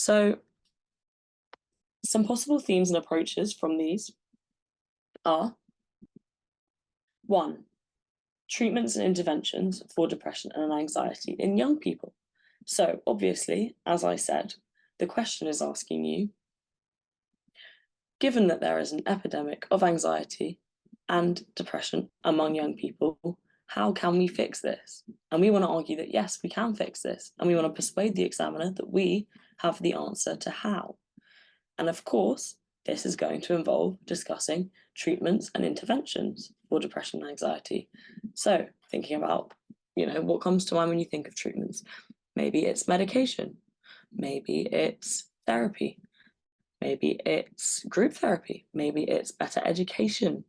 So some possible themes and approaches from these are 1. Treatments and interventions for depression and anxiety in young people. So obviously, as I said, the question is asking you, given that there is an epidemic of anxiety and depression among young people, how can we fix this? And we want to argue that yes, we can fix this. And we want to persuade the examiner that we have the answer to how. And of course, this is going to involve discussing treatments and interventions for depression and anxiety. So thinking about, what comes to mind when you think of treatments? Maybe it's medication, maybe it's therapy, maybe it's group therapy, maybe it's better education,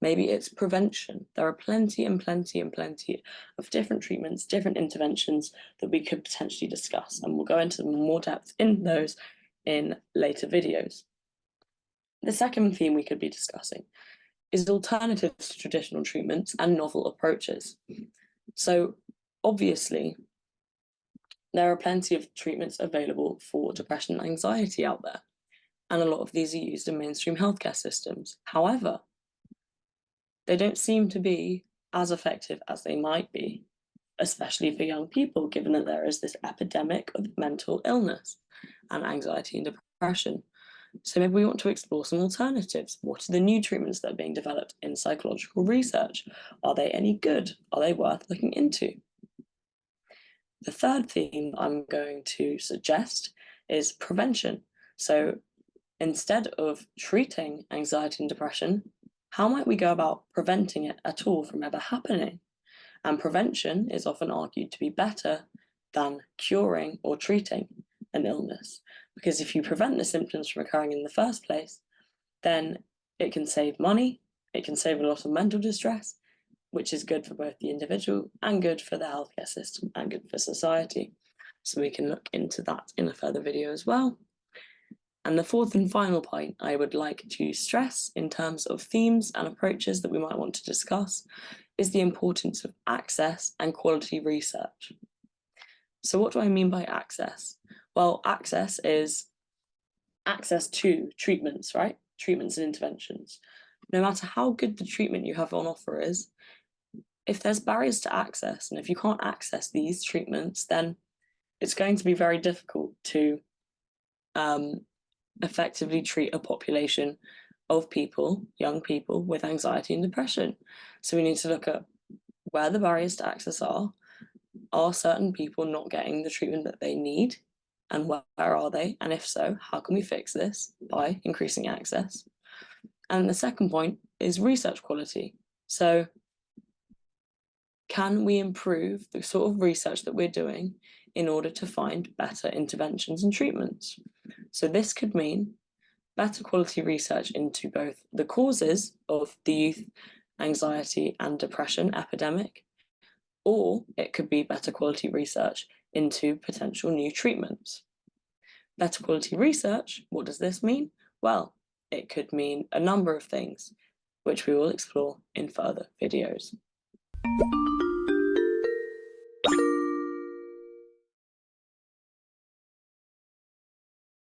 maybe it's prevention. There are plenty and plenty and plenty of different treatments, different interventions that we could potentially discuss, and we'll go into more depth in those in later videos. The second theme we could be discussing is alternatives to traditional treatments and novel approaches. So obviously, there are plenty of treatments available for depression and anxiety out there, and a lot of these are used in mainstream healthcare systems. However, they don't seem to be as effective as they might be, especially for young people, given that there is this epidemic of mental illness and anxiety and depression. So maybe we want to explore some alternatives. What are the new treatments that are being developed in psychological research? Are they any good? Are they worth looking into? The third theme I'm going to suggest is prevention. So instead of treating anxiety and depression, how might we go about preventing it at all from ever happening? And prevention is often argued to be better than curing or treating an illness, because if you prevent the symptoms from occurring in the first place, then it can save money, it can save a lot of mental distress, which is good for both the individual and good for the healthcare system and good for society. So we can look into that in a further video as well. And the fourth and final point I would like to stress in terms of themes and approaches that we might want to discuss is the importance of access and quality research. So what do I mean by access? Well, access is access to treatments, right? Treatments and interventions. No matter how good the treatment you have on offer is, if there's barriers to access, and if you can't access these treatments, then it's going to be very difficult to effectively treat a population of people, young people, with anxiety and depression. So we need to look at where the barriers to access are. Are certain people not getting the treatment that they need? And where are they? And if so, how can we fix this by increasing access? And the second point is research quality. So can we improve the sort of research that we're doing in order to find better interventions and treatments? So this could mean better quality research into both the causes of the youth anxiety and depression epidemic, or it could be better quality research into potential new treatments. Better quality research, what does this mean? Well, it could mean a number of things, which we will explore in further videos.